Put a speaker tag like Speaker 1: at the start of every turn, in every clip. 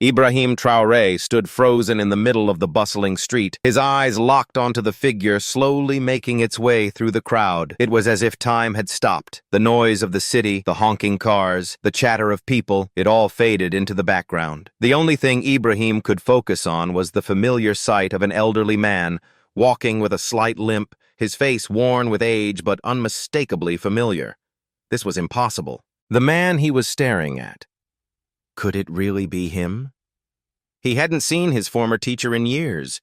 Speaker 1: Ibrahim Traoré stood frozen in the middle of the bustling street, his eyes locked onto the figure slowly making its way through the crowd. It was as if time had stopped. The noise of the city, the honking cars, the chatter of people, it all faded into the background. The only thing Ibrahim could focus on was the familiar sight of an elderly man, walking with a slight limp, his face worn with age but unmistakably familiar. This was impossible. The man he was staring at. Could it really be him? He hadn't seen his former teacher in years.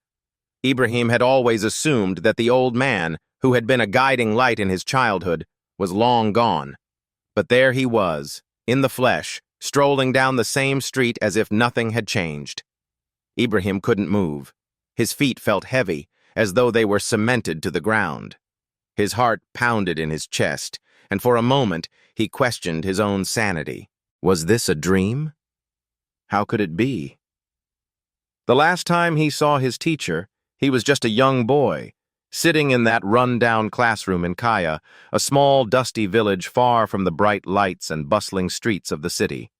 Speaker 1: Ibrahim had always assumed that the old man, who had been a guiding light in his childhood, was long gone. But there he was, in the flesh, strolling down the same street as if nothing had changed. Ibrahim couldn't move. His feet felt heavy, as though they were cemented to the ground. His heart pounded in his chest, and for a moment he questioned his own sanity. Was this a dream? How could it be? The last time he saw his teacher, he was just a young boy, sitting in that run-down classroom in Kaya, a small, dusty village far from the bright lights and bustling streets of the city.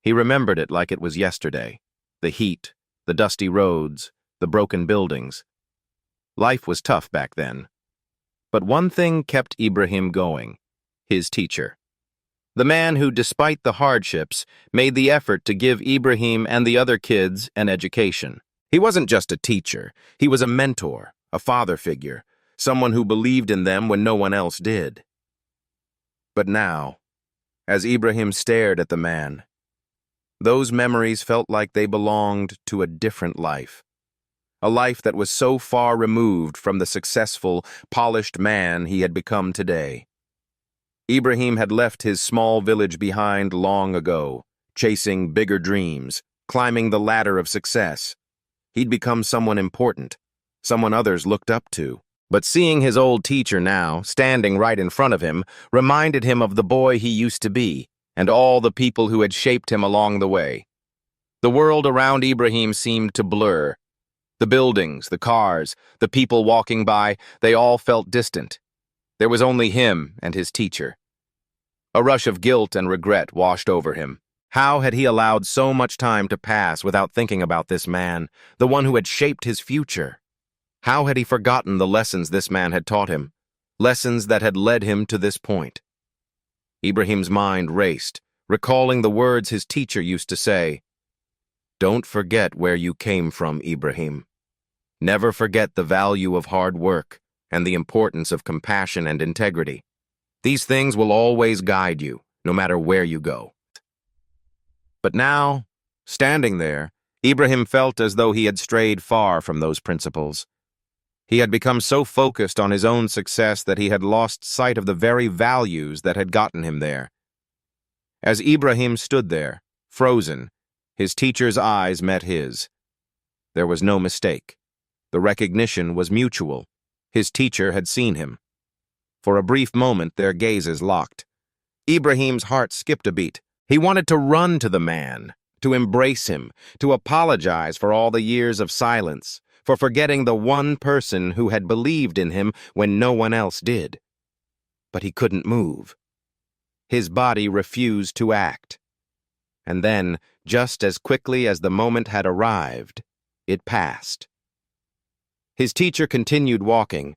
Speaker 1: He remembered it like it was yesterday. The heat, the dusty roads, the broken buildings. Life was tough back then. But one thing kept Ibrahim going: his teacher. The man who, despite the hardships, made the effort to give Ibrahim and the other kids an education. He wasn't just a teacher, he was a mentor, a father figure, someone who believed in them when no one else did. But now, as Ibrahim stared at the man, those memories felt like they belonged to a different life. A life that was so far removed from the successful, polished man he had become today. Ibrahim had left his small village behind long ago, chasing bigger dreams, climbing the ladder of success. He'd become someone important, someone others looked up to. But seeing his old teacher now, standing right in front of him, reminded him of the boy he used to be, and all the people who had shaped him along the way. The world around Ibrahim seemed to blur. The buildings, the cars, the people walking by, they all felt distant. There was only him and his teacher. A rush of guilt and regret washed over him. How had he allowed so much time to pass without thinking about this man, the one who had shaped his future? How had he forgotten the lessons this man had taught him, lessons that had led him to this point? Ibrahim's mind raced, recalling the words his teacher used to say. Don't forget where you came from, Ibrahim. Never forget the value of hard work and the importance of compassion and integrity. These things will always guide you, no matter where you go. But now, standing there, Ibrahim felt as though he had strayed far from those principles. He had become so focused on his own success that he had lost sight of the very values that had gotten him there. As Ibrahim stood there, frozen, his teacher's eyes met his. There was no mistake. The recognition was mutual. His teacher had seen him. For a brief moment, their gazes locked. Ibrahim's heart skipped a beat. He wanted to run to the man, to embrace him, to apologize for all the years of silence, for forgetting the one person who had believed in him when no one else did. But he couldn't move. His body refused to act. And then, just as quickly as the moment had arrived, it passed. His teacher continued walking,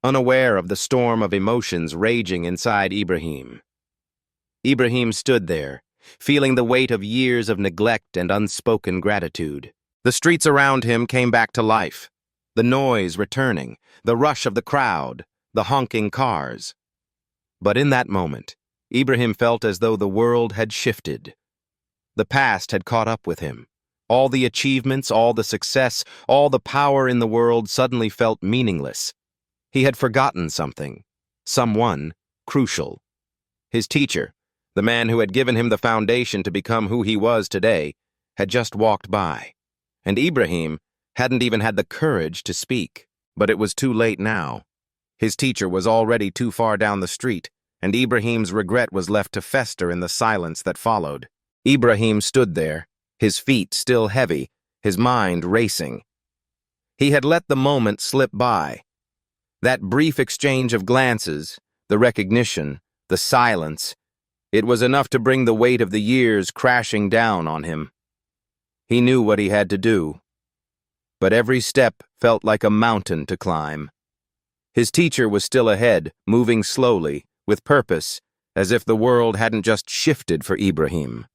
Speaker 1: unaware of the storm of emotions raging inside Ibrahim. Ibrahim stood there, feeling the weight of years of neglect and unspoken gratitude. The streets around him came back to life, the noise returning, the rush of the crowd, the honking cars. But in that moment, Ibrahim felt as though the world had shifted. The past had caught up with him. All the achievements, all the success, all the power in the world suddenly felt meaningless. He had forgotten something, someone crucial. His teacher, the man who had given him the foundation to become who he was today, had just walked by. And Ibrahim hadn't even had the courage to speak. But it was too late now. His teacher was already too far down the street, and Ibrahim's regret was left to fester in the silence that followed. Ibrahim stood there, his feet still heavy, his mind racing. He had let the moment slip by. That brief exchange of glances, the recognition, the silence, it was enough to bring the weight of the years crashing down on him. He knew what he had to do, but every step felt like a mountain to climb. His teacher was still ahead, moving slowly, with purpose, as if the world hadn't just shifted for Ibrahim.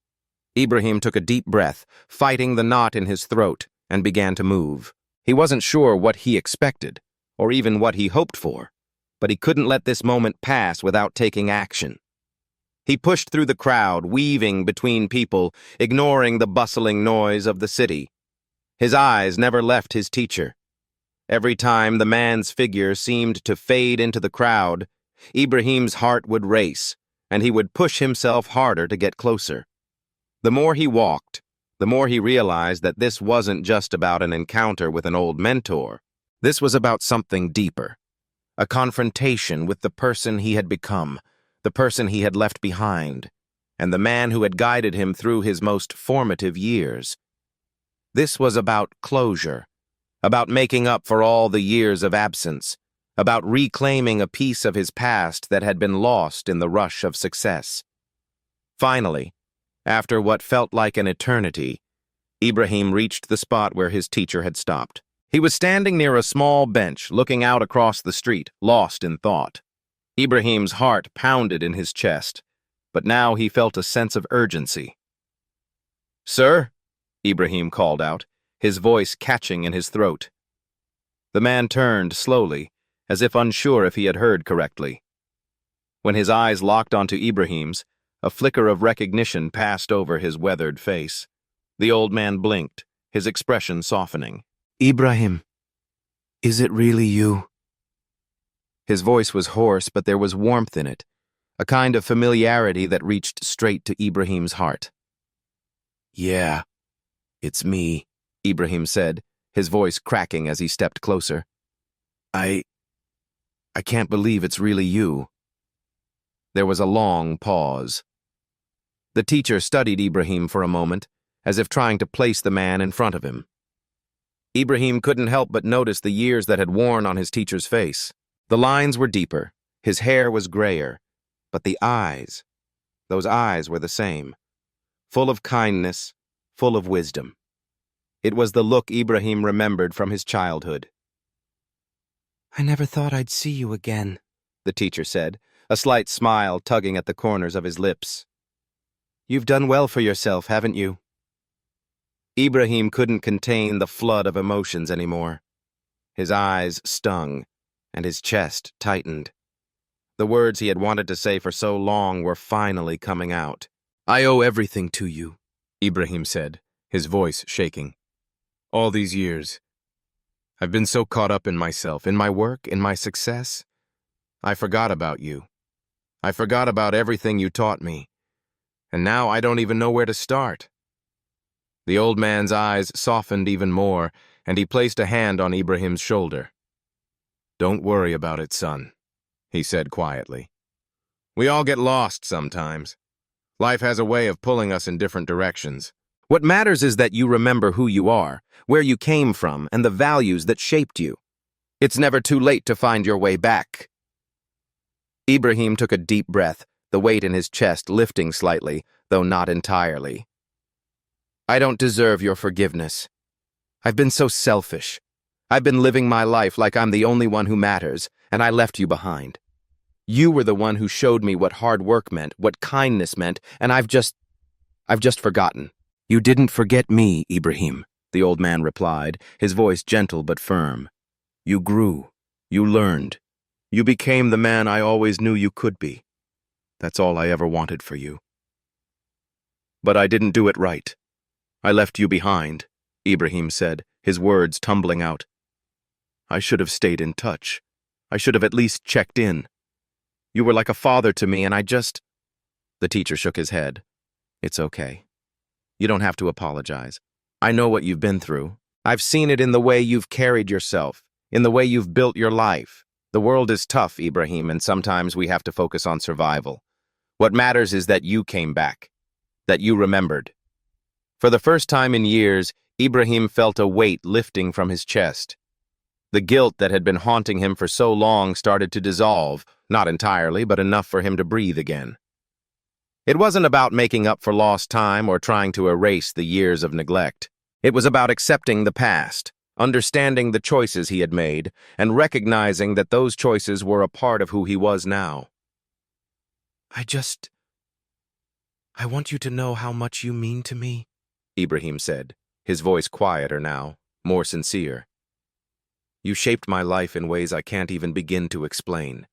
Speaker 1: Ibrahim took a deep breath, fighting the knot in his throat, and began to move. He wasn't sure what he expected, or even what he hoped for, but he couldn't let this moment pass without taking action. He pushed through the crowd, weaving between people, ignoring the bustling noise of the city. His eyes never left his teacher. Every time the man's figure seemed to fade into the crowd, Ibrahim's heart would race, and he would push himself harder to get closer. The more he walked, the more he realized that this wasn't just about an encounter with an old mentor. This was about something deeper, a confrontation with the person he had become, the person he had left behind, and the man who had guided him through his most formative years. This was about closure, about making up for all the years of absence, about reclaiming a piece of his past that had been lost in the rush of success. Finally, after what felt like an eternity, Ibrahim reached the spot where his teacher had stopped. He was standing near a small bench, looking out across the street, lost in thought. Ibrahim's heart pounded in his chest, but now he felt a sense of urgency. "Sir?" Ibrahim called out, his voice catching in his throat. The man turned slowly, as if unsure if he had heard correctly. When his eyes locked onto Ibrahim's, a flicker of recognition passed over his weathered face. The old man blinked, his expression softening. "Ibrahim, is it really you?" His voice was hoarse, but there was warmth in it, a kind of familiarity that reached straight to Ibrahim's heart. "Yeah, it's me," Ibrahim said, his voice cracking as he stepped closer. I can't believe it's really you." There was a long pause. The teacher studied Ibrahim for a moment, as if trying to place the man in front of him. Ibrahim couldn't help but notice the years that had worn on his teacher's face. The lines were deeper, his hair was grayer, but the eyes, those eyes were the same, full of kindness, full of wisdom. It was the look Ibrahim remembered from his childhood. "I never thought I'd see you again," the teacher said, a slight smile tugging at the corners of his lips. "You've done well for yourself, haven't you?" Ibrahim couldn't contain the flood of emotions anymore. His eyes stung, and his chest tightened. The words he had wanted to say for so long were finally coming out. "I owe everything to you," Ibrahim said, his voice shaking. "All these years, I've been so caught up in myself, in my work, in my success. I forgot about you. I forgot about everything you taught me. And now I don't even know where to start." The old man's eyes softened even more, and he placed a hand on Ibrahim's shoulder. "Don't worry about it, son," he said quietly. "We all get lost sometimes. Life has a way of pulling us in different directions. What matters is that you remember who you are, where you came from, and the values that shaped you. It's never too late to find your way back." Ibrahim took a deep breath, the weight in his chest lifting slightly, though not entirely. "I don't deserve your forgiveness. I've been so selfish. I've been living my life like I'm the only one who matters, and I left you behind. You were the one who showed me what hard work meant, what kindness meant, and I've just forgotten." "You didn't forget me, Ibrahim," the old man replied, his voice gentle but firm. "You grew. You learned. You became the man I always knew you could be. That's all I ever wanted for you. But I didn't do it right. I left you behind," Ibrahim said, his words tumbling out. "I should have stayed in touch. I should have at least checked in. You were like a father to me, and The teacher shook his head. "It's okay. You don't have to apologize. I know what you've been through. I've seen it in the way you've carried yourself, in the way you've built your life. The world is tough, Ibrahim, and sometimes we have to focus on survival. What matters is that you came back, that you remembered." For the first time in years, Ibrahim felt a weight lifting from his chest. The guilt that had been haunting him for so long started to dissolve, not entirely, but enough for him to breathe again. It wasn't about making up for lost time or trying to erase the years of neglect. It was about accepting the past, understanding the choices he had made, and recognizing that those choices were a part of who he was now.
Speaker 2: I want you to know how much you mean to me,
Speaker 1: Ibrahim said, his voice quieter now, more sincere. You shaped my life in ways I can't even begin to explain.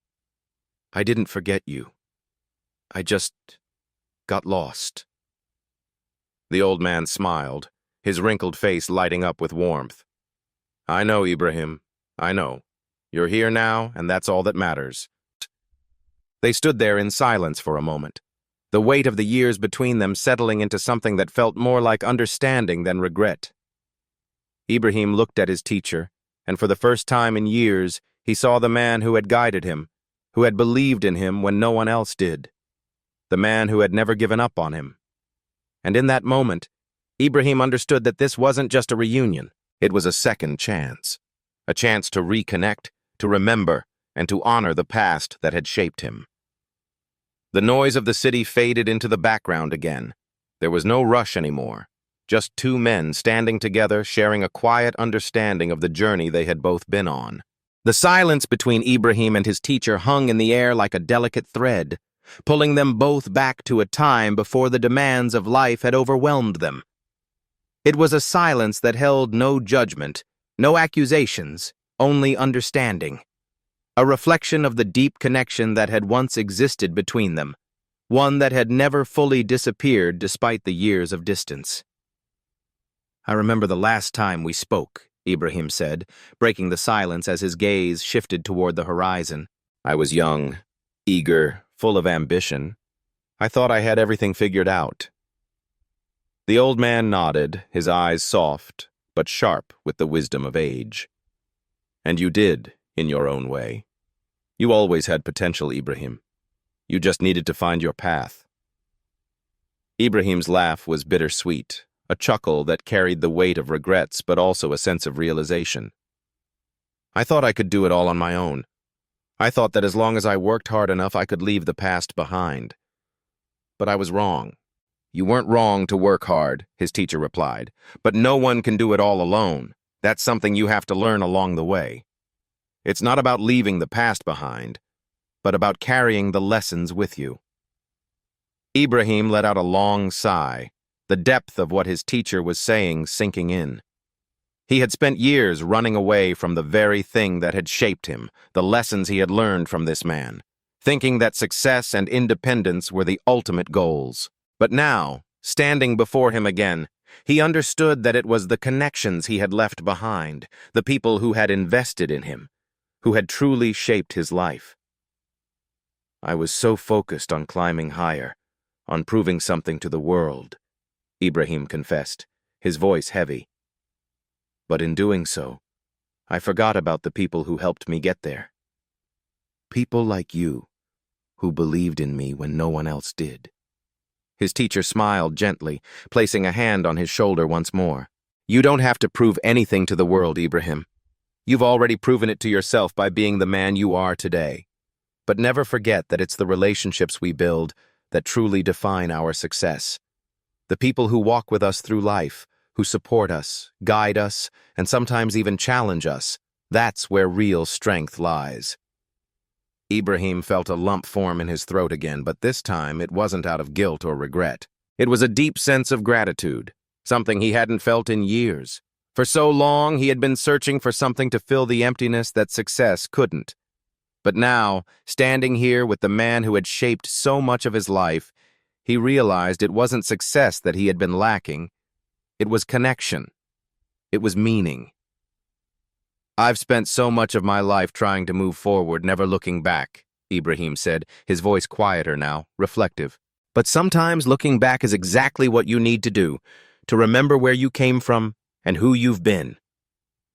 Speaker 1: I didn't forget you. I just got lost. The old man smiled, his wrinkled face lighting up with warmth. I know, Ibrahim. I know. You're here now, and that's all that matters. They stood there in silence for a moment, the weight of the years between them settling into something that felt more like understanding than regret. Ibrahim looked at his teacher, and for the first time in years, he saw the man who had guided him, who had believed in him when no one else did, the man who had never given up on him. And in that moment, Ibrahim understood that this wasn't just a reunion, it was a second chance. A chance to reconnect, to remember, and to honor the past that had shaped him. The noise of the city faded into the background again. There was no rush anymore, just two men standing together sharing a quiet understanding of the journey they had both been on. The silence between Ibrahim and his teacher hung in the air like a delicate thread, pulling them both back to a time before the demands of life had overwhelmed them. It was a silence that held no judgment, no accusations, only understanding. A reflection of the deep connection that had once existed between them, one that had never fully disappeared despite the years of distance. I remember the last time we spoke, Ibrahim said, breaking the silence as his gaze shifted toward the horizon. I was young, eager, full of ambition. I thought I had everything figured out. The old man nodded, his eyes soft, but sharp with the wisdom of age. And you did, in your own way. You always had potential, Ibrahim. You just needed to find your path. Ibrahim's laugh was bittersweet, a chuckle that carried the weight of regrets but also a sense of realization. I thought I could do it all on my own. I thought that as long as I worked hard enough, I could leave the past behind. But I was wrong. You weren't wrong to work hard, his teacher replied, but no one can do it all alone. That's something you have to learn along the way. It's not about leaving the past behind, but about carrying the lessons with you. Ibrahim let out a long sigh, the depth of what his teacher was saying sinking in. He had spent years running away from the very thing that had shaped him, the lessons he had learned from this man, thinking that success and independence were the ultimate goals. But now, standing before him again, he understood that it was the connections he had left behind, the people who had invested in him, who had truly shaped his life. I was so focused on climbing higher, on proving something to the world, Ibrahim confessed, his voice heavy. But in doing so, I forgot about the people who helped me get there. People like you, who believed in me when no one else did. His teacher smiled gently, placing a hand on his shoulder once more. You don't have to prove anything to the world, Ibrahim. You've already proven it to yourself by being the man you are today. But never forget that it's the relationships we build that truly define our success. The people who walk with us through life, who support us, guide us, and sometimes even challenge us, that's where real strength lies. Ibrahim felt a lump form in his throat again, but this time it wasn't out of guilt or regret. It was a deep sense of gratitude, something he hadn't felt in years. For so long, he had been searching for something to fill the emptiness that success couldn't. But now, standing here with the man who had shaped so much of his life, he realized it wasn't success that he had been lacking. It was connection. It was meaning. I've spent so much of my life trying to move forward, never looking back, Ibrahim said, his voice quieter now, reflective. But sometimes looking back is exactly what you need to do, to remember where you came from and who you've been.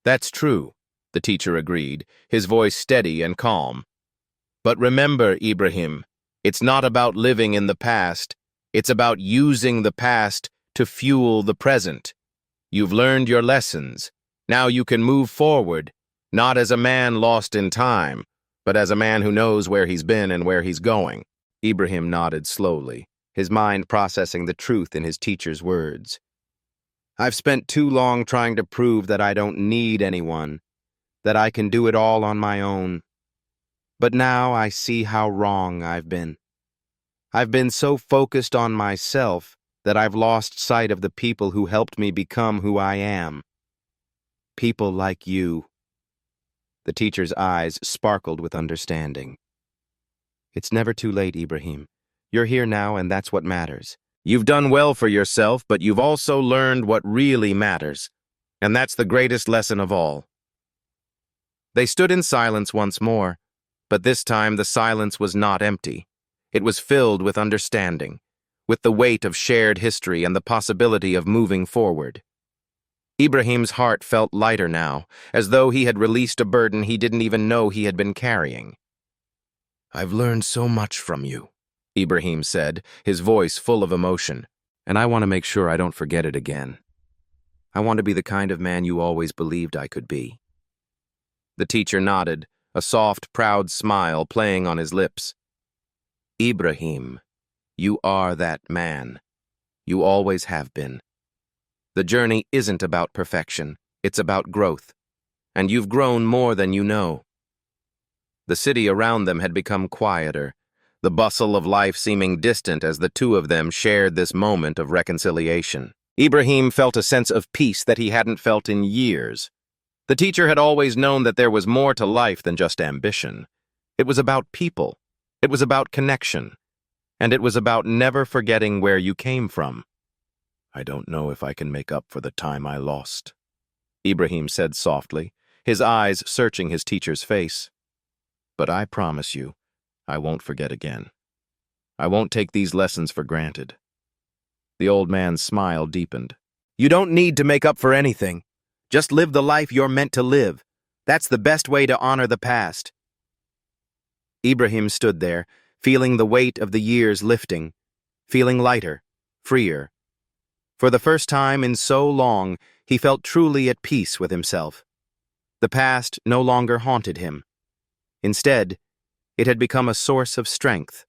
Speaker 1: That's true, the teacher agreed, his voice steady and calm. But remember, Ibrahim, it's not about living in the past. It's about using the past to fuel the present. You've learned your lessons. Now you can move forward, not as a man lost in time, but as a man who knows where he's been and where he's going. Ibrahim nodded slowly, his mind processing the truth in his teacher's words. I've spent too long trying to prove that I don't need anyone, that I can do it all on my own. But now I see how wrong I've been. I've been so focused on myself that I've lost sight of the people who helped me become who I am. People like you. The teacher's eyes sparkled with understanding. It's never too late, Ibrahim. You're here now, and that's what matters. You've done well for yourself, but you've also learned what really matters. And that's the greatest lesson of all. They stood in silence once more, but this time the silence was not empty. It was filled with understanding, with the weight of shared history and the possibility of moving forward. Ibrahim's heart felt lighter now, as though he had released a burden he didn't even know he had been carrying. I've learned so much from you, Ibrahim said, his voice full of emotion, and I want to make sure I don't forget it again. I want to be the kind of man you always believed I could be. The teacher nodded, a soft, proud smile playing on his lips. Ibrahim, you are that man. You always have been. The journey isn't about perfection, it's about growth. And you've grown more than you know. The city around them had become quieter, the bustle of life seeming distant as the two of them shared this moment of reconciliation. Ibrahim felt a sense of peace that he hadn't felt in years. The teacher had always known that there was more to life than just ambition. It was about people. It was about connection. And it was about never forgetting where you came from. I don't know if I can make up for the time I lost, Ibrahim said softly, his eyes searching his teacher's face. But I promise you, I won't forget again. I won't take these lessons for granted. The old man's smile deepened. You don't need to make up for anything. Just live the life you're meant to live. That's the best way to honor the past. Ibrahim stood there, feeling the weight of the years lifting, feeling lighter, freer. For the first time in so long, he felt truly at peace with himself. The past no longer haunted him. Instead, it had become a source of strength,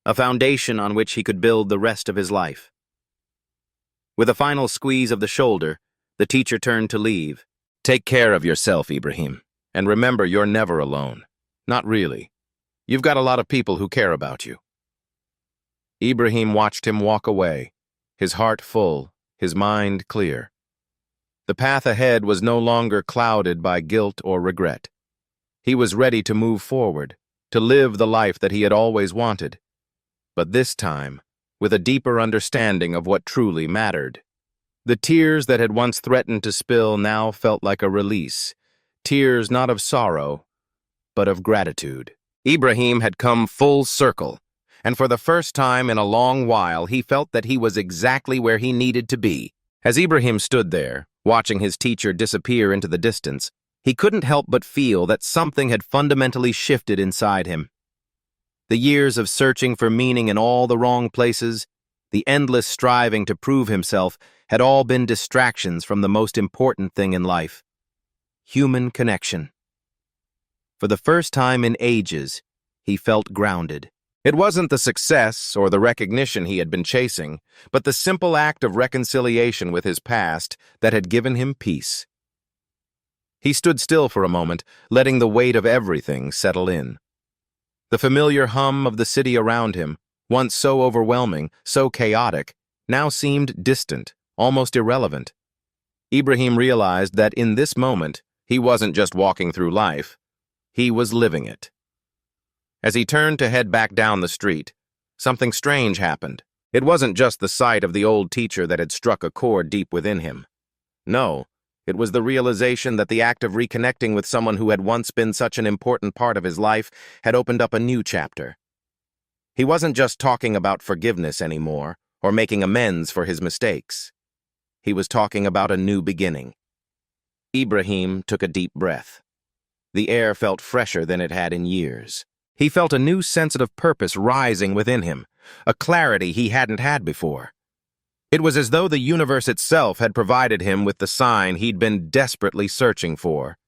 Speaker 1: a foundation on which he could build the rest of his life. With a final squeeze of the shoulder, the teacher turned to leave. Take care of yourself, Ibrahim, and remember you're never alone. Not really. You've got a lot of people who care about you. Ibrahim watched him walk away, his heart full, his mind clear. The path ahead was no longer clouded by guilt or regret. He was ready to move forward, to live the life that he had always wanted. But this time, with a deeper understanding of what truly mattered. The tears that had once threatened to spill now felt like a release, tears not of sorrow, but of gratitude. Ibrahim had come full circle, and for the first time in a long while he felt that he was exactly where he needed to be. As Ibrahim stood there, watching his teacher disappear into the distance, he couldn't help but feel that something had fundamentally shifted inside him. The years of searching for meaning in all the wrong places, the endless striving to prove himself, had all been distractions from the most important thing in life: human connection. For the first time in ages, he felt grounded. It wasn't the success or the recognition he had been chasing, but the simple act of reconciliation with his past that had given him peace. He stood still for a moment, letting the weight of everything settle in. The familiar hum of the city around him, once so overwhelming, so chaotic, now seemed distant, almost irrelevant. Ibrahim realized that in this moment, he wasn't just walking through life, he was living it. As he turned to head back down the street, something strange happened. It wasn't just the sight of the old teacher that had struck a chord deep within him. No, it was the realization that the act of reconnecting with someone who had once been such an important part of his life had opened up a new chapter. He wasn't just talking about forgiveness anymore, or making amends for his mistakes. He was talking about a new beginning. Ibrahim took a deep breath. The air felt fresher than it had in years. He felt a new sense of purpose rising within him, a clarity he hadn't had before. It was as though the universe itself had provided him with the sign he'd been desperately searching for.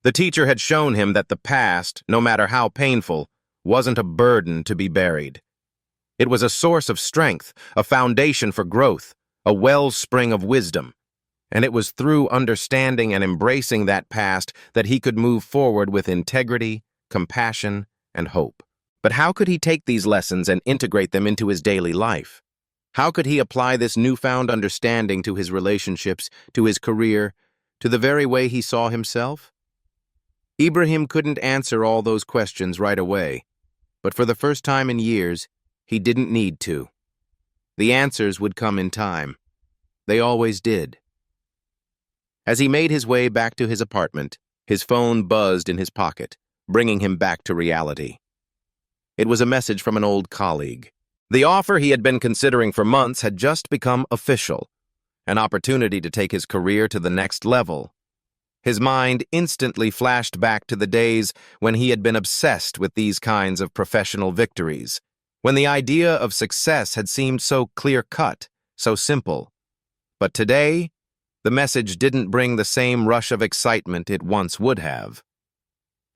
Speaker 1: The teacher had shown him that the past, no matter how painful, wasn't a burden to be buried. It was a source of strength, a foundation for growth, a wellspring of wisdom, And it was through understanding and embracing that past that he could move forward with integrity, compassion, and hope. But how could he take these lessons and integrate them into his daily life? How could he apply this newfound understanding to his relationships, to his career, to the very way he saw himself? Ibrahim couldn't answer all those questions right away, but for the first time in years, he didn't need to. The answers would come in time. They always did. As he made his way back to his apartment, his phone buzzed in his pocket, bringing him back to reality. It was a message from an old colleague. The offer he had been considering for months had just become official, an opportunity to take his career to the next level. His mind instantly flashed back to the days when he had been obsessed with these kinds of professional victories, when the idea of success had seemed so clear-cut, so simple. But today, the message didn't bring the same rush of excitement it once would have.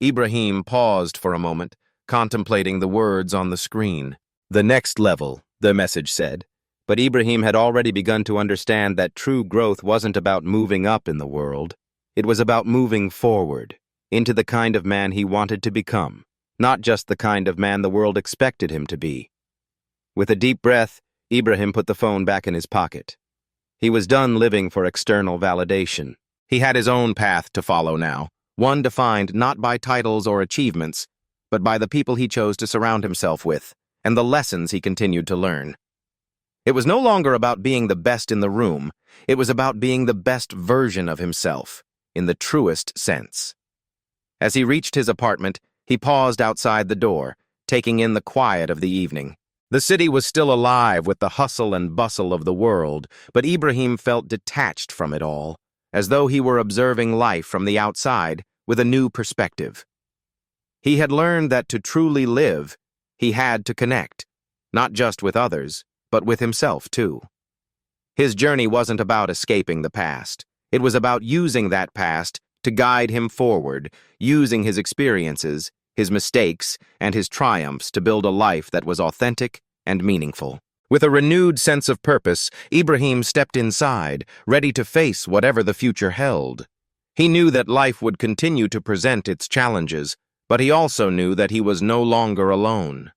Speaker 1: Ibrahim paused for a moment, contemplating the words on the screen. The next level, the message said, but Ibrahim had already begun to understand that true growth wasn't about moving up in the world. It was about moving forward, into the kind of man he wanted to become, not just the kind of man the world expected him to be. With a deep breath, Ibrahim put the phone back in his pocket. He was done living for external validation. He had his own path to follow now, one defined not by titles or achievements, but by the people he chose to surround himself with, and the lessons he continued to learn. It was no longer about being the best in the room, it was about being the best version of himself, in the truest sense. As he reached his apartment, he paused outside the door, taking in the quiet of the evening. The city was still alive with the hustle and bustle of the world, but Ibrahim felt detached from it all, as though he were observing life from the outside with a new perspective. He had learned that to truly live, he had to connect, not just with others, but with himself too. His journey wasn't about escaping the past. It was about using that past to guide him forward, using his experiences, his mistakes, and his triumphs to build a life that was authentic and meaningful. With a renewed sense of purpose, Ibrahim stepped inside, ready to face whatever the future held. He knew that life would continue to present its challenges, but he also knew that he was no longer alone.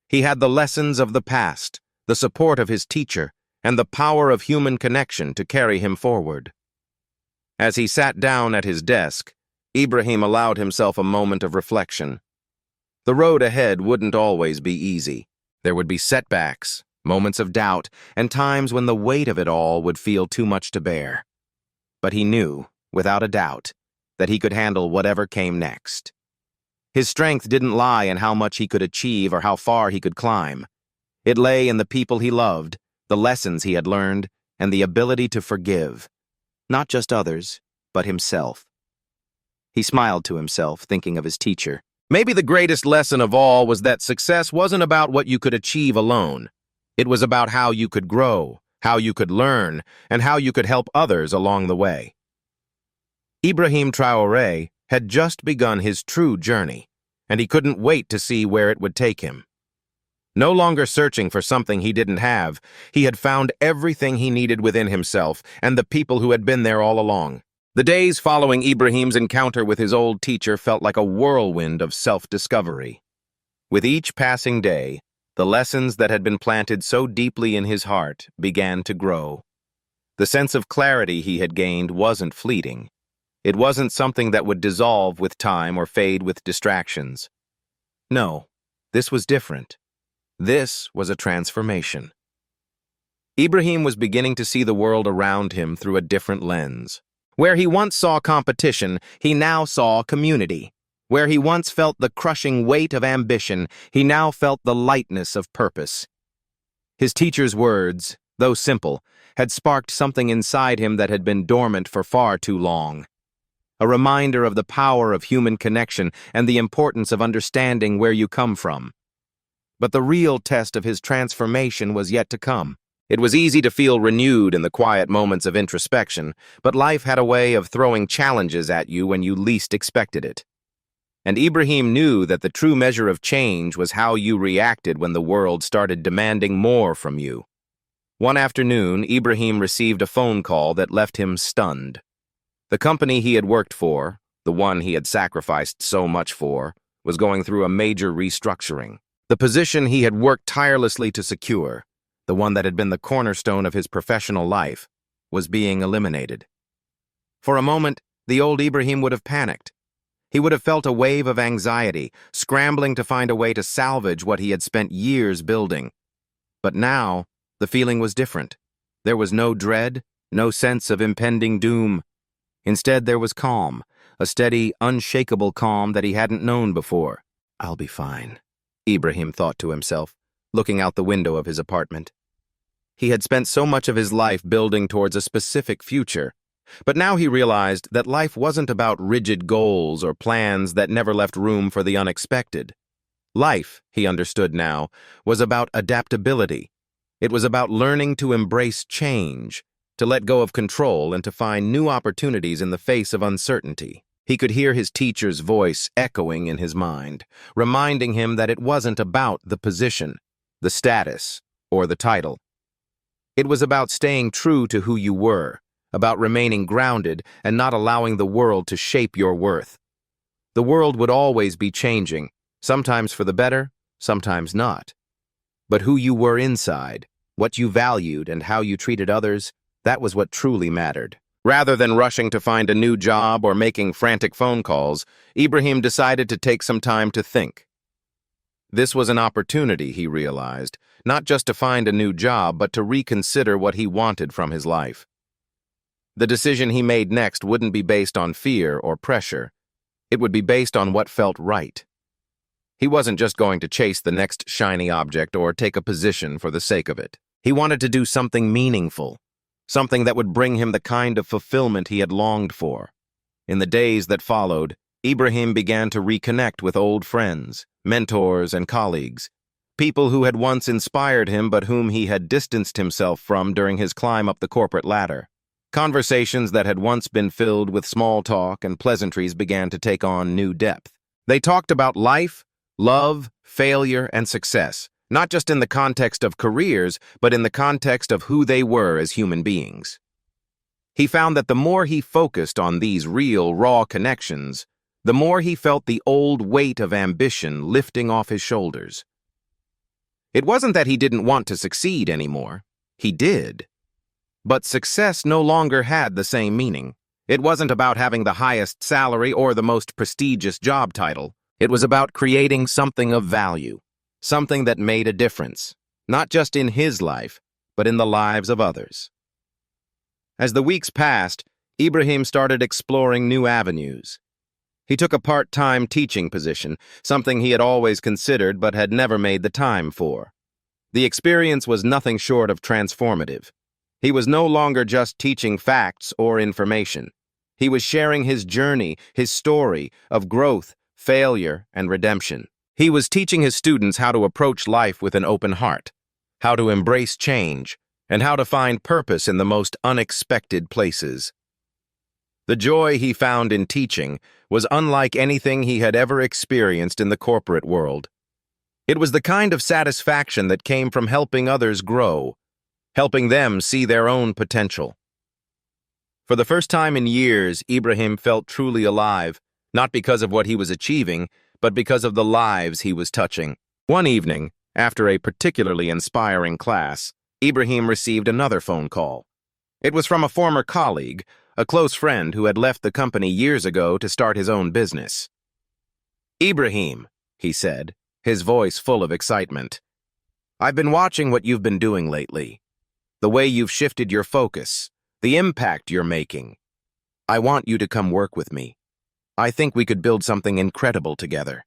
Speaker 1: He had the lessons of the past, the support of his teacher, and the power of human connection to carry him forward. As he sat down at his desk, Ibrahim allowed himself a moment of reflection. The road ahead wouldn't always be easy. There would be setbacks, moments of doubt, and times when the weight of it all would feel too much to bear. But he knew, without a doubt, that he could handle whatever came next. His strength didn't lie in how much he could achieve or how far he could climb. It lay in the people he loved, the lessons he had learned, and the ability to forgive. Not just others, but himself. He smiled to himself, thinking of his teacher. Maybe the greatest lesson of all was that success wasn't about what you could achieve alone. It was about how you could grow, how you could learn, and how you could help others along the way. Ibrahim Traoré had just begun his true journey, and he couldn't wait to see where it would take him. No longer searching for something he didn't have, he had found everything he needed within himself and the people who had been there all along. The days following Ibrahim's encounter with his old teacher felt like a whirlwind of self-discovery. With each passing day, the lessons that had been planted so deeply in his heart began to grow. The sense of clarity he had gained wasn't fleeting. It wasn't something that would dissolve with time or fade with distractions. No, this was different. This was a transformation. Ibrahim was beginning to see the world around him through a different lens. Where he once saw competition, he now saw community. Where he once felt the crushing weight of ambition, he now felt the lightness of purpose. His teacher's words, though simple, had sparked something inside him that had been dormant for far too long. A reminder of the power of human connection and the importance of understanding where you come from. But the real test of his transformation was yet to come. It was easy to feel renewed in the quiet moments of introspection, but life had a way of throwing challenges at you when you least expected it. And Ibrahim knew that the true measure of change was how you reacted when the world started demanding more from you. One afternoon, Ibrahim received a phone call that left him stunned. The company he had worked for, the one he had sacrificed so much for, was going through a major restructuring. The position he had worked tirelessly to secure, the one that had been the cornerstone of his professional life, was being eliminated. For a moment, the old Ibrahim would have panicked. He would have felt a wave of anxiety, scrambling to find a way to salvage what he had spent years building. But now, the feeling was different. There was no dread, no sense of impending doom. Instead, there was calm, a steady, unshakable calm that he hadn't known before. "I'll be fine," Ibrahim thought to himself, looking out the window of his apartment. He had spent so much of his life building towards a specific future, but now he realized that life wasn't about rigid goals or plans that never left room for the unexpected. Life, he understood now, was about adaptability. It was about learning to embrace change, to let go of control and to find new opportunities in the face of uncertainty. He could hear his teacher's voice echoing in his mind, reminding him that it wasn't about the position, the status, or the title. It was about staying true to who you were, about remaining grounded and not allowing the world to shape your worth. The world would always be changing, sometimes for the better, sometimes not. But who you were inside, what you valued and how you treated others, that was what truly mattered. Rather than rushing to find a new job or making frantic phone calls, Ibrahim decided to take some time to think. This was an opportunity, he realized, not just to find a new job, but to reconsider what he wanted from his life. The decision he made next wouldn't be based on fear or pressure. It would be based on what felt right. He wasn't just going to chase the next shiny object or take a position for the sake of it. He wanted to do something meaningful, something that would bring him the kind of fulfillment he had longed for. In the days that followed, Ibrahim began to reconnect with old friends, mentors, and colleagues, people who had once inspired him but whom he had distanced himself from during his climb up the corporate ladder. Conversations that had once been filled with small talk and pleasantries began to take on new depth. They talked about life, love, failure, and success, not just in the context of careers, but in the context of who they were as human beings. He found that the more he focused on these real, raw connections, the more he felt the old weight of ambition lifting off his shoulders. It wasn't that he didn't want to succeed anymore. He did. But success no longer had the same meaning. It wasn't about having the highest salary or the most prestigious job title. It was about creating something of value, something that made a difference, not just in his life, but in the lives of others. As the weeks passed, Ibrahim started exploring new avenues. He took a part-time teaching position, something he had always considered but had never made the time for. The experience was nothing short of transformative. He was no longer just teaching facts or information. He was sharing his journey, his story of growth, failure, and redemption. He was teaching his students how to approach life with an open heart, how to embrace change, and how to find purpose in the most unexpected places. The joy he found in teaching was unlike anything he had ever experienced in the corporate world. It was the kind of satisfaction that came from helping others grow, helping them see their own potential. For the first time in years, Ibrahim felt truly alive, not because of what he was achieving, but because of the lives he was touching. One evening, after a particularly inspiring class, Ibrahim received another phone call. It was from a former colleague, a close friend who had left the company years ago to start his own business. "Ibrahim," he said, his voice full of excitement, "I've been watching what you've been doing lately. The way you've shifted your focus, the impact you're making. I want you to come work with me. I think we could build something incredible together."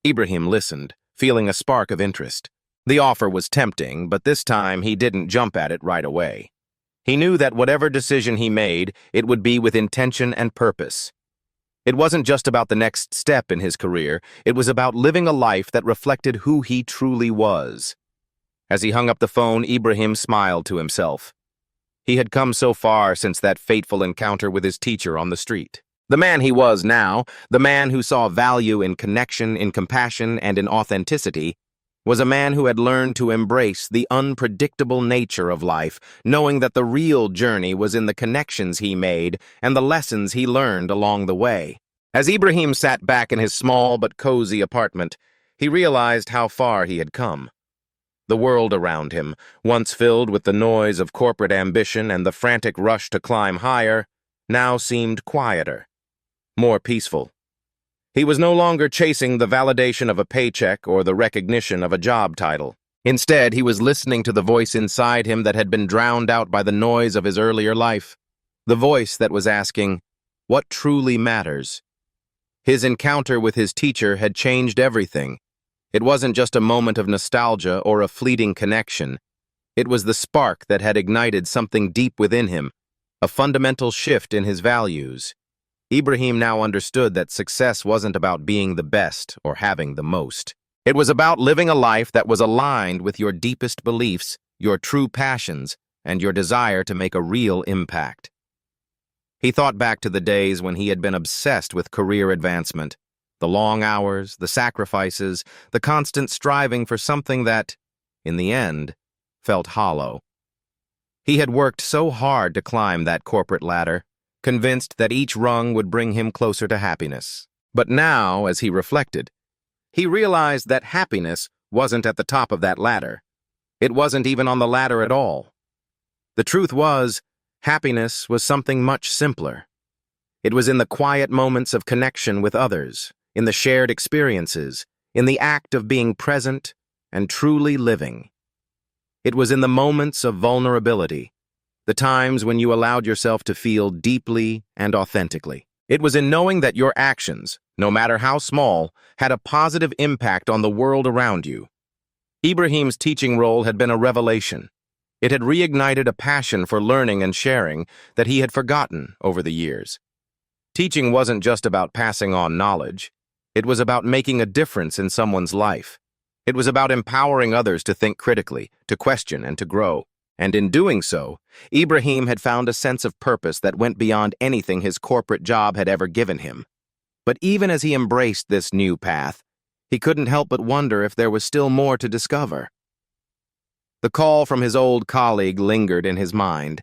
Speaker 1: Ibrahim listened, feeling a spark of interest. The offer was tempting, but this time he didn't jump at it right away. He knew that whatever decision he made, it would be with intention and purpose. It wasn't just about the next step in his career, it was about living a life that reflected who he truly was. As he hung up the phone, Ibrahim smiled to himself. He had come so far since that fateful encounter with his teacher on the street. The man he was now, the man who saw value in connection, in compassion, and in authenticity, was a man who had learned to embrace the unpredictable nature of life, knowing that the real journey was in the connections he made and the lessons he learned along the way. As Ibrahim sat back in his small but cozy apartment, he realized how far he had come. The world around him, once filled with the noise of corporate ambition and the frantic rush to climb higher, now seemed quieter, more peaceful. He was no longer chasing the validation of a paycheck or the recognition of a job title. Instead, he was listening to the voice inside him that had been drowned out by the noise of his earlier life. The voice that was asking, "What truly matters?" His encounter with his teacher had changed everything. It wasn't just a moment of nostalgia or a fleeting connection. It was the spark that had ignited something deep within him, a fundamental shift in his values. Ibrahim now understood that success wasn't about being the best or having the most. It was about living a life that was aligned with your deepest beliefs, your true passions, and your desire to make a real impact. He thought back to the days when he had been obsessed with career advancement, the long hours, the sacrifices, the constant striving for something that, in the end, felt hollow. He had worked so hard to climb that corporate ladder, convinced that each rung would bring him closer to happiness. But now, as he reflected, he realized that happiness wasn't at the top of that ladder. It wasn't even on the ladder at all. The truth was, happiness was something much simpler. It was in the quiet moments of connection with others, in the shared experiences, in the act of being present and truly living. It was in the moments of vulnerability, the times when you allowed yourself to feel deeply and authentically. It was in knowing that your actions, no matter how small, had a positive impact on the world around you. Ibrahim's teaching role had been a revelation. It had reignited a passion for learning and sharing that he had forgotten over the years. Teaching wasn't just about passing on knowledge. It was about making a difference in someone's life. It was about empowering others to think critically, to question, and to grow. And in doing so, Ibrahim had found a sense of purpose that went beyond anything his corporate job had ever given him. But even as he embraced this new path, he couldn't help but wonder if there was still more to discover. The call from his old colleague lingered in his mind.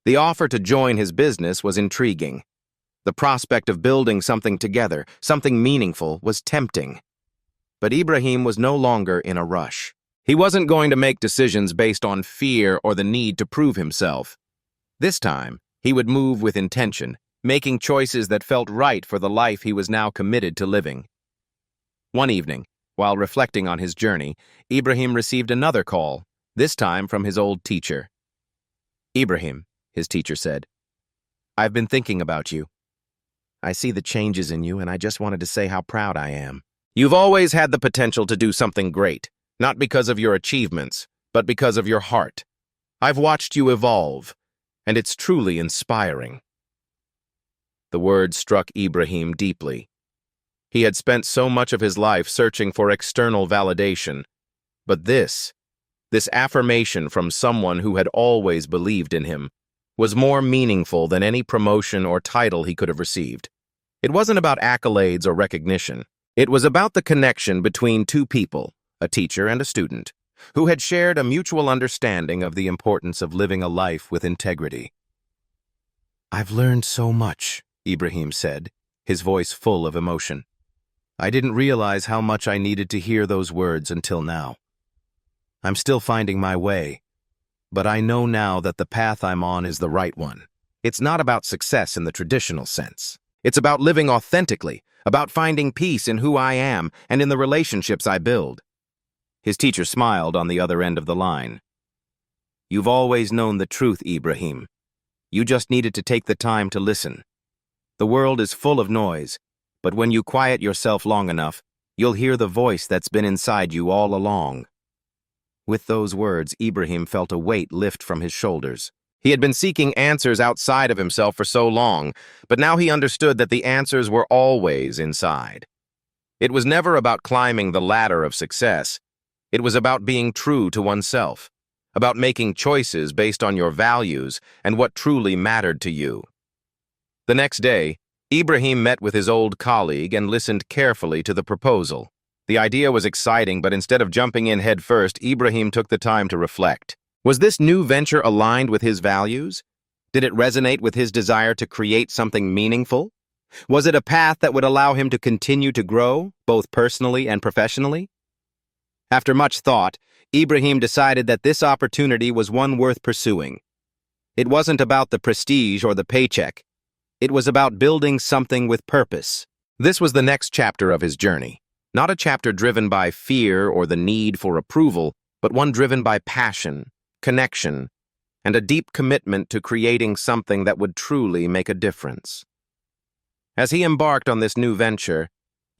Speaker 1: The offer to join his business was intriguing. The prospect of building something together, something meaningful, was tempting. But Ibrahim was no longer in a rush. He wasn't going to make decisions based on fear or the need to prove himself. This time, he would move with intention, making choices that felt right for the life he was now committed to living. One evening, while reflecting on his journey, Ibrahim received another call, this time from his old teacher. "Ibrahim," his teacher said, "I've been thinking about you. I see the changes in you, and I just wanted to say how proud I am. You've always had the potential to do something great, not because of your achievements, but because of your heart. I've watched you evolve, and it's truly inspiring." The words struck Ibrahim deeply. He had spent so much of his life searching for external validation, but this affirmation from someone who had always believed in him, was more meaningful than any promotion or title he could have received. It wasn't about accolades or recognition. It was about the connection between two people, a teacher and a student, who had shared a mutual understanding of the importance of living a life with integrity. "I've learned so much," Ibrahim said, his voice full of emotion. "I didn't realize how much I needed to hear those words until now. I'm still finding my way, but I know now that the path I'm on is the right one. It's not about success in the traditional sense. It's about living authentically, about finding peace in who I am and in the relationships I build." His teacher smiled on the other end of the line. "You've always known the truth, Ibrahim. You just needed to take the time to listen. The world is full of noise, but when you quiet yourself long enough, you'll hear the voice that's been inside you all along." With those words, Ibrahim felt a weight lift from his shoulders. He had been seeking answers outside of himself for so long, but now he understood that the answers were always inside. It was never about climbing the ladder of success. It was about being true to oneself, about making choices based on your values and what truly mattered to you. The next day, Ibrahim met with his old colleague and listened carefully to the proposal. The idea was exciting, but instead of jumping in head first, Ibrahim took the time to reflect. Was this new venture aligned with his values? Did it resonate with his desire to create something meaningful? Was it a path that would allow him to continue to grow, both personally and professionally? After much thought, Ibrahim decided that this opportunity was one worth pursuing. It wasn't about the prestige or the paycheck. It was about building something with purpose. This was the next chapter of his journey. Not a chapter driven by fear or the need for approval, but one driven by passion, connection, and a deep commitment to creating something that would truly make a difference. As he embarked on this new venture,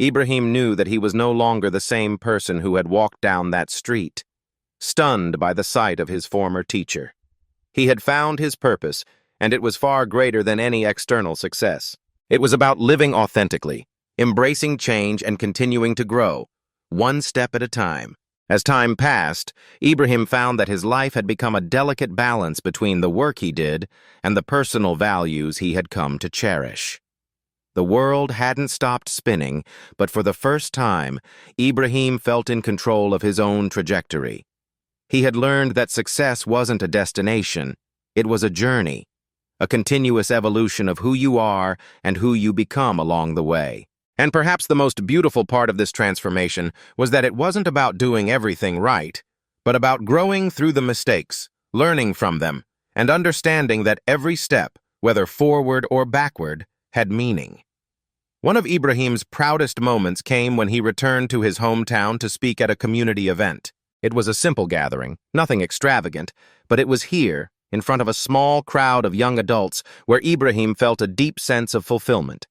Speaker 1: Ibrahim knew that he was no longer the same person who had walked down that street, stunned by the sight of his former teacher. He had found his purpose, and it was far greater than any external success. It was about living authentically, embracing change and continuing to grow, one step at a time. As time passed, Ibrahim found that his life had become a delicate balance between the work he did and the personal values he had come to cherish. The world hadn't stopped spinning, but for the first time, Ibrahim felt in control of his own trajectory. He had learned that success wasn't a destination, it was a journey, a continuous evolution of who you are and who you become along the way. And perhaps the most beautiful part of this transformation was that it wasn't about doing everything right, but about growing through the mistakes, learning from them, and understanding that every step, whether forward or backward, had meaning. One of Ibrahim's proudest moments came when he returned to his hometown to speak at a community event. It was a simple gathering, nothing extravagant, but it was here, in front of a small crowd of young adults, where Ibrahim felt a deep sense of fulfillment.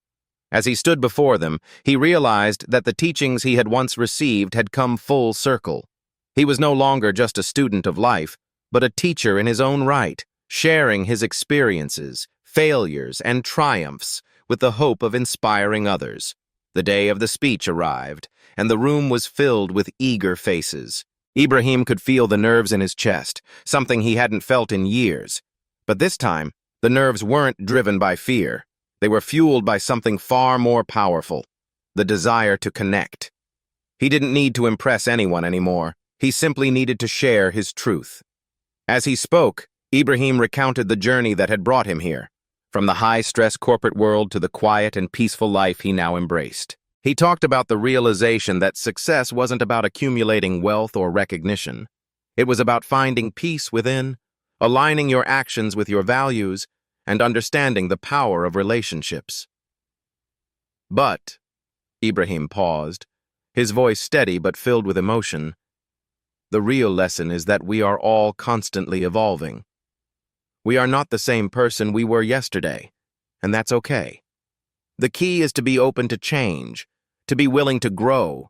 Speaker 1: As he stood before them, he realized that the teachings he had once received had come full circle. He was no longer just a student of life, but a teacher in his own right, sharing his experiences, failures, and triumphs with the hope of inspiring others. The day of the speech arrived, and the room was filled with eager faces. Ibrahim could feel the nerves in his chest, something he hadn't felt in years. But this time, the nerves weren't driven by fear. They were fueled by something far more powerful, the desire to connect. He didn't need to impress anyone anymore. He simply needed to share his truth. As he spoke, Ibrahim recounted the journey that had brought him here, from the high-stress corporate world to the quiet and peaceful life he now embraced. He talked about the realization that success wasn't about accumulating wealth or recognition. It was about finding peace within, aligning your actions with your values, and understanding the power of relationships. But, Ibrahim paused, his voice steady but filled with emotion, the real lesson is that we are all constantly evolving. We are not the same person we were yesterday, and that's okay. The key is to be open to change, to be willing to grow,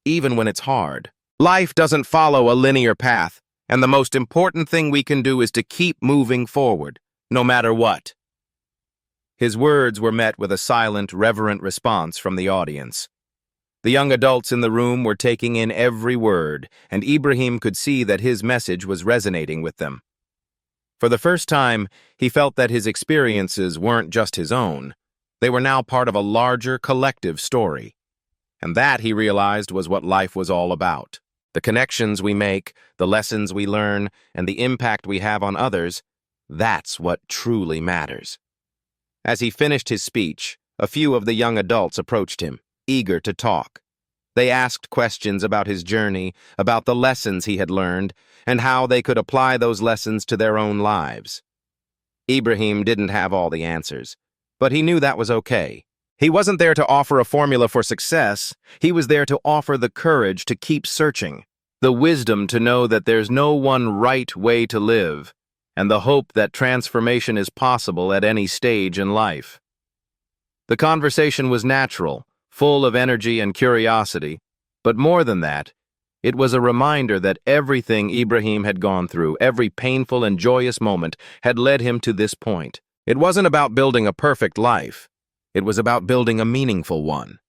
Speaker 1: even when it's hard. Life doesn't follow a linear path, and the most important thing we can do is to keep moving forward, no matter what. His words were met with a silent, reverent response from the audience. The young adults in the room were taking in every word, and Ibrahim could see that his message was resonating with them. For the first time, he felt that his experiences weren't just his own. They were now part of a larger, collective story. And that, he realized, was what life was all about. The connections we make, the lessons we learn, and the impact we have on others, that's what truly matters. As he finished his speech, a few of the young adults approached him, eager to talk. They asked questions about his journey, about the lessons he had learned, and how they could apply those lessons to their own lives. Ibrahim didn't have all the answers, but he knew that was okay. He wasn't there to offer a formula for success. He was there to offer the courage to keep searching, the wisdom to know that there's no one right way to live, and the hope that transformation is possible at any stage in life. The conversation was natural, full of energy and curiosity, but more than that, it was a reminder that everything Ibrahim had gone through, every painful and joyous moment, had led him to this point. It wasn't about building a perfect life. It was about building a meaningful one.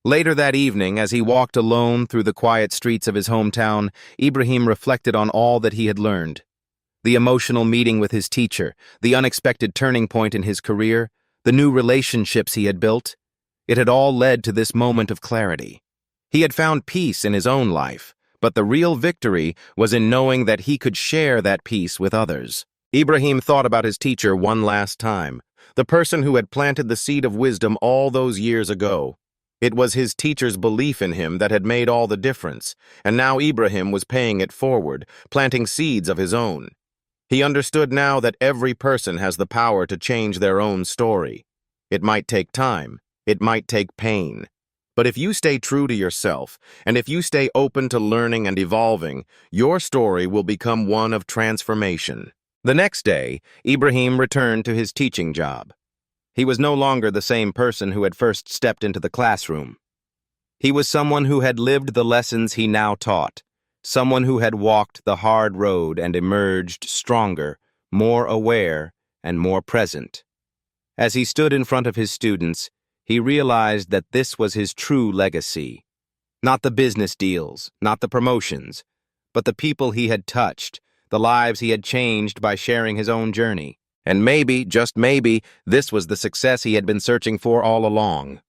Speaker 1: Later that evening, as he walked alone through the quiet streets of his hometown, Ibrahim reflected on all that he had learned. The emotional meeting with his teacher, the unexpected turning point in his career, the new relationships he had built. It had all led to this moment of clarity. He had found peace in his own life, but the real victory was in knowing that he could share that peace with others. Ibrahim thought about his teacher one last time, the person who had planted the seed of wisdom all those years ago. It was his teacher's belief in him that had made all the difference, and now Ibrahim was paying it forward, planting seeds of his own. He understood now that every person has the power to change their own story. It might take time, it might take pain. But if you stay true to yourself, and if you stay open to learning and evolving, your story will become one of transformation. The next day, Ibrahim returned to his teaching job. He was no longer the same person who had first stepped into the classroom. He was someone who had lived the lessons he now taught, someone who had walked the hard road and emerged stronger, more aware, and more present. As he stood in front of his students, he realized that this was his true legacy. Not the business deals, not the promotions, but the people he had touched, the lives he had changed by sharing his own journey. And maybe, just maybe, this was the success he had been searching for all along.